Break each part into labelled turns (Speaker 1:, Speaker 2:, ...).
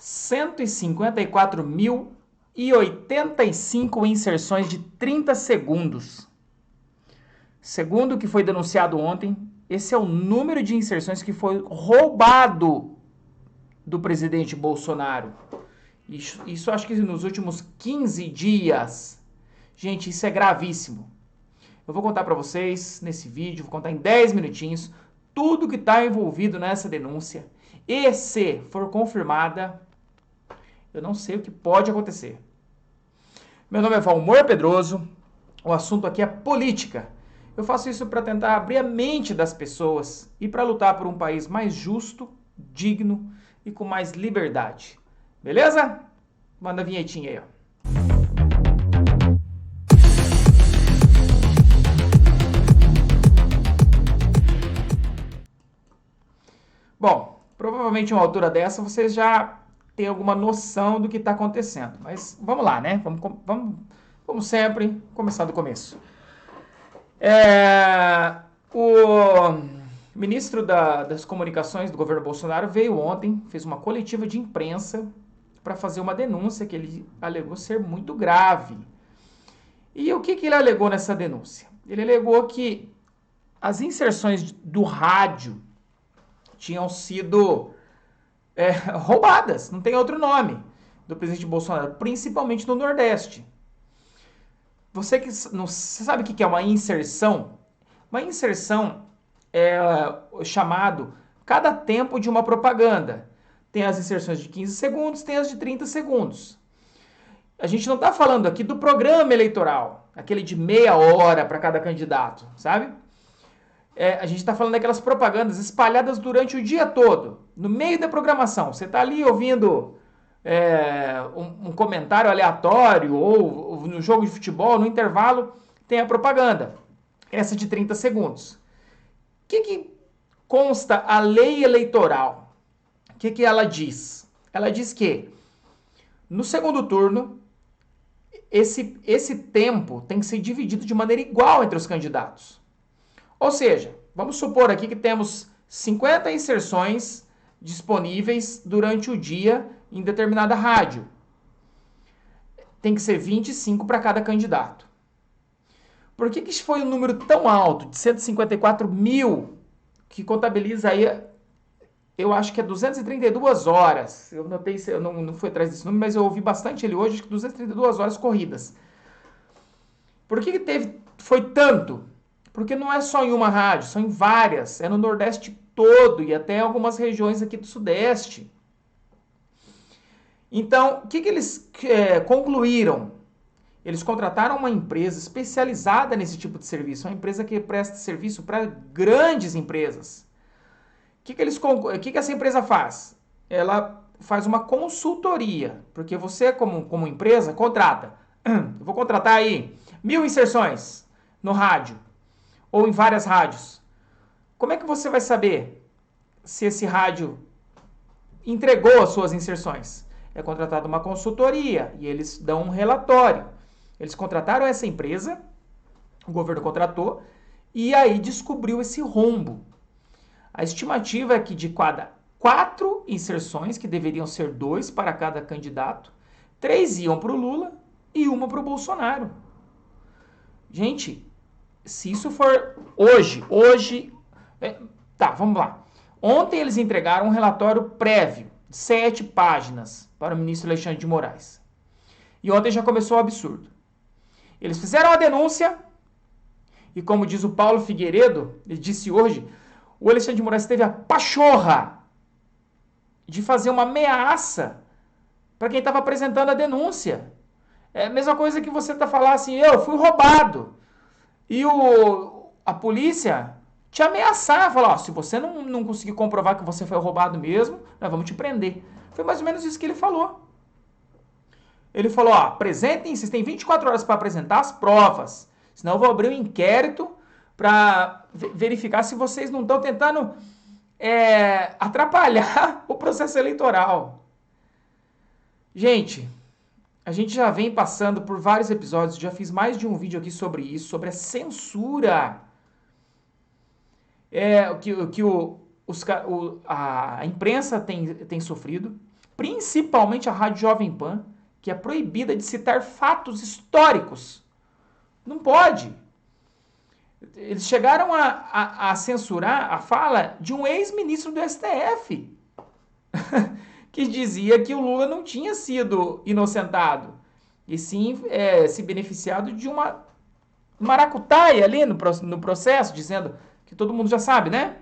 Speaker 1: 154.085 inserções de 30 segundos. Segundo o que foi denunciado ontem, esse é o número de inserções que foi roubado do presidente Bolsonaro. Isso acho que nos últimos 15 dias. Gente, isso é gravíssimo. Eu vou contar para vocês nesse vídeo, vou contar em 10 minutinhos, tudo que está envolvido nessa denúncia. E se for confirmada, eu não sei o que pode acontecer. Meu nome é Valmor Pedroso, o assunto aqui é política. Eu faço isso para tentar abrir a mente das pessoas e para lutar por um país mais justo, digno e com mais liberdade. Beleza? Manda a vinhetinha aí, ó. Bom, provavelmente a uma altura dessa vocês já têm alguma noção do que está acontecendo. Mas vamos lá, né? Vamos sempre começar do começo. O ministro das Comunicações do governo Bolsonaro veio ontem, fez uma coletiva de imprensa para fazer uma denúncia que ele alegou ser muito grave. E o que ele alegou nessa denúncia? Ele alegou que as inserções do rádio tinham sido roubadas, não tem outro nome, do presidente Bolsonaro, principalmente no Nordeste. Você sabe o que é uma inserção? Uma inserção é chamado cada tempo de uma propaganda. Tem as inserções de 15 segundos, tem as de 30 segundos. A gente não está falando aqui do programa eleitoral, aquele de meia hora para cada candidato, sabe? A gente está falando daquelas propagandas espalhadas durante o dia todo, no meio da programação. Você está ali ouvindo um comentário aleatório ou no jogo de futebol, no intervalo, tem a propaganda. Essa de 30 segundos. O que consta a lei eleitoral? O que ela diz? Ela diz que no segundo turno, esse tempo tem que ser dividido de maneira igual entre os candidatos. Ou seja, vamos supor aqui que temos 50 inserções disponíveis durante o dia em determinada rádio. Tem que ser 25 para cada candidato. Por que isso foi um número tão alto, de 154 mil, que contabiliza aí, eu acho que é 232 horas. Eu notei, eu não fui atrás desse número, mas eu ouvi bastante ele hoje, acho que 232 horas corridas. Por que foi tanto? Porque não é só em uma rádio, são em várias. É no Nordeste todo e até algumas regiões aqui do Sudeste. Então, o que eles concluíram? Eles contrataram uma empresa especializada nesse tipo de serviço, uma empresa que presta serviço para grandes empresas. O que essa empresa faz? Ela faz uma consultoria, porque você, como empresa, contrata. Eu vou contratar aí 1.000 inserções no rádio, ou em várias rádios. Como é que você vai saber se esse rádio entregou as suas inserções? É contratada uma consultoria e eles dão um relatório. Eles contrataram essa empresa, o governo contratou, e aí descobriu esse rombo. A estimativa é que de cada 4 inserções, que deveriam ser 2 para cada candidato, 3 iam para o Lula e 1 para o Bolsonaro. Gente, se isso for hoje, vamos lá. Ontem eles entregaram um relatório prévio, de 7 páginas, para o ministro Alexandre de Moraes. E ontem já começou o absurdo. Eles fizeram a denúncia, e como diz o Paulo Figueiredo, ele disse hoje, o Alexandre de Moraes teve a pachorra de fazer uma ameaça para quem estava apresentando a denúncia. É a mesma coisa que você falar assim, eu fui roubado. E a polícia te ameaçar, falar, se você não conseguir comprovar que você foi roubado mesmo, nós vamos te prender. Foi mais ou menos isso que ele falou. Ele falou, apresentem, vocês têm 24 horas para apresentar as provas, senão eu vou abrir um inquérito para verificar se vocês não estão tentando atrapalhar o processo eleitoral. Gente, a gente já vem passando por vários episódios, já fiz mais de um vídeo aqui sobre isso, sobre a censura que a imprensa tem sofrido, principalmente a Rádio Jovem Pan, que é proibida de citar fatos históricos. Não pode. Eles chegaram a censurar a fala de um ex-ministro do STF, que dizia que o Lula não tinha sido inocentado, e sim se beneficiado de uma maracutaia ali no processo, dizendo que todo mundo já sabe, né?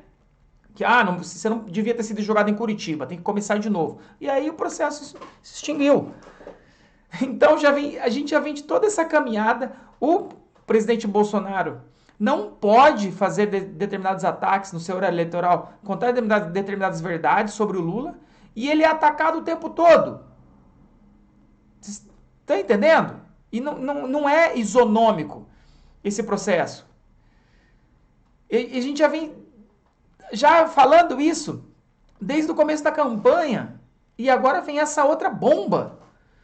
Speaker 1: Que você não devia ter sido jogado em Curitiba, tem que começar de novo. E aí o processo se extinguiu. Então a gente já vem de toda essa caminhada. O presidente Bolsonaro não pode fazer determinados ataques no seu horário eleitoral, contar determinadas verdades sobre o Lula, e ele é atacado o tempo todo. Está entendendo? E não é isonômico esse processo. E a gente já vem falando isso desde o começo da campanha, e agora vem essa outra bomba.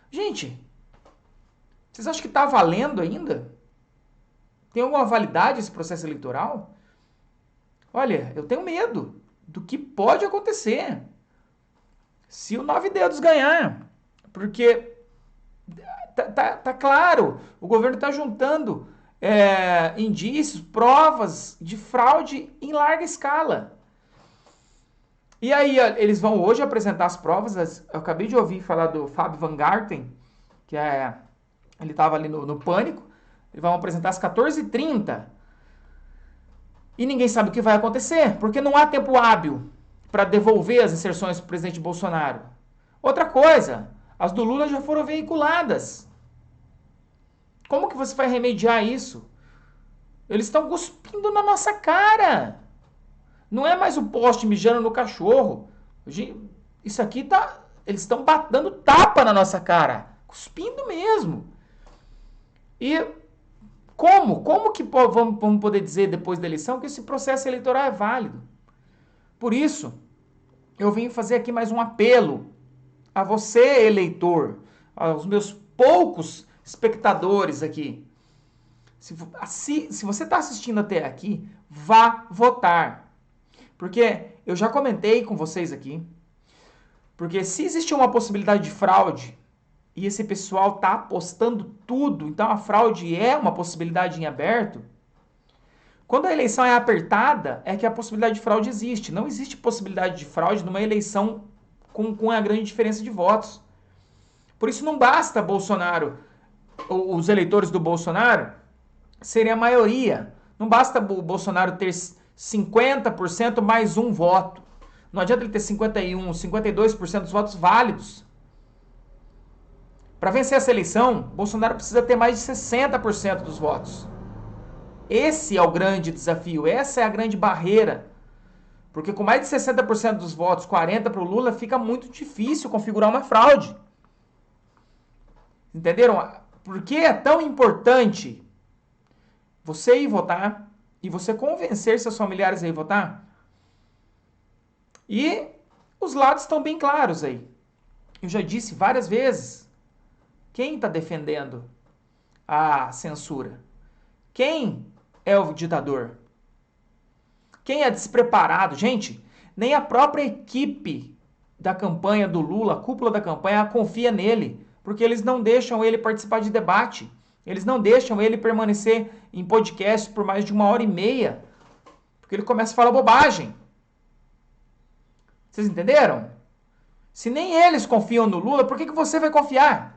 Speaker 1: Gente, vocês acham que está valendo ainda? Tem alguma validade esse processo eleitoral? Olha, eu tenho medo do que pode acontecer se o Nove Dedos ganhar. Porque tá claro, o governo está juntando indícios, provas de fraude em larga escala. E aí eles vão hoje apresentar as provas. Eu acabei de ouvir falar do Fábio Van Garten, que ele estava ali no Pânico. Eles vão apresentar às 14h30. E ninguém sabe o que vai acontecer, porque não há tempo hábil para devolver as inserções do presidente Bolsonaro. Outra coisa, as do Lula já foram veiculadas. Como que você vai remediar isso? Eles estão cuspindo na nossa cara. Não é mais o poste mijando no cachorro. Isso aqui tá... Eles estão dando tapa na nossa cara. Cuspindo mesmo. E como que vamos poder dizer depois da eleição que esse processo eleitoral é válido? Por isso, eu vim fazer aqui mais um apelo a você, eleitor, aos meus poucos espectadores aqui. Se você está assistindo até aqui, vá votar. Porque eu já comentei com vocês aqui, porque se existe uma possibilidade de fraude e esse pessoal está apostando tudo, então a fraude é uma possibilidade em aberto, quando a eleição é apertada, é que a possibilidade de fraude existe. Não existe possibilidade de fraude numa eleição com a grande diferença de votos. Por isso não basta Bolsonaro, os eleitores do Bolsonaro, serem a maioria. Não basta o Bolsonaro ter 50% mais um voto. Não adianta ele ter 51%, 52% dos votos válidos. Para vencer essa eleição, Bolsonaro precisa ter mais de 60% dos votos. Esse é o grande desafio, essa é a grande barreira. Porque com mais de 60% dos votos, 40% para o Lula, fica muito difícil configurar uma fraude. Entenderam? Por que é tão importante você ir votar e você convencer seus familiares a ir votar? E os lados estão bem claros aí. Eu já disse várias vezes. Quem está defendendo a censura? Quem é o ditador? Quem é despreparado? Gente, nem a própria equipe da campanha do Lula, a cúpula da campanha, confia nele, porque eles não deixam ele participar de debate. Eles não deixam ele permanecer em podcast por mais de 1h30, porque ele começa a falar bobagem. Vocês entenderam? Se nem eles confiam no Lula, por que você vai confiar?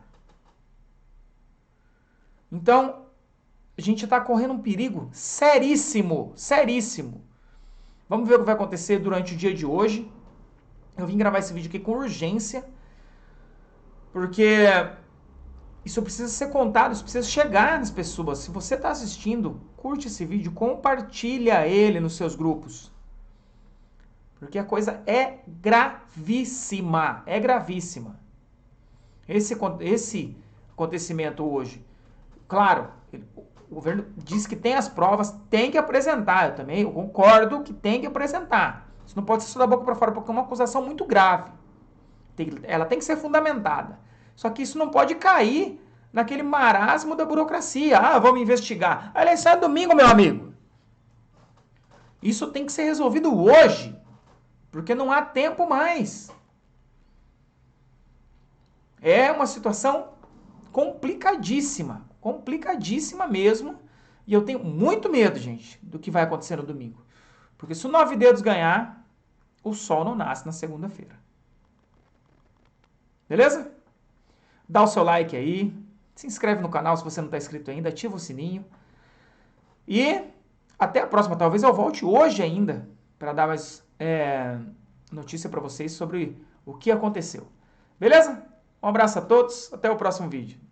Speaker 1: Então, a gente está correndo um perigo seríssimo, seríssimo. Vamos ver o que vai acontecer durante o dia de hoje. Eu vim gravar esse vídeo aqui com urgência, porque isso precisa ser contado, isso precisa chegar nas pessoas. Se você está assistindo, curte esse vídeo, compartilha ele nos seus grupos. Porque a coisa é gravíssima, é gravíssima. Esse acontecimento hoje, claro, o governo diz que tem as provas, tem que apresentar. Eu concordo que tem que apresentar. Isso não pode ser só da boca para fora, porque é uma acusação muito grave. Ela tem que ser fundamentada. Só que isso não pode cair naquele marasmo da burocracia. Vamos investigar. A eleição é domingo, meu amigo. Isso tem que ser resolvido hoje, porque não há tempo mais. É uma situação complicadíssima, complicadíssima mesmo. E eu tenho muito medo, gente, do que vai acontecer no domingo. Porque se o 9 Dedos ganhar, o sol não nasce na segunda-feira. Beleza? Dá o seu like aí, se inscreve no canal se você não está inscrito ainda, ativa o sininho. E até a próxima. Talvez eu volte hoje ainda para dar mais notícia para vocês sobre o que aconteceu. Beleza? Um abraço a todos, até o próximo vídeo.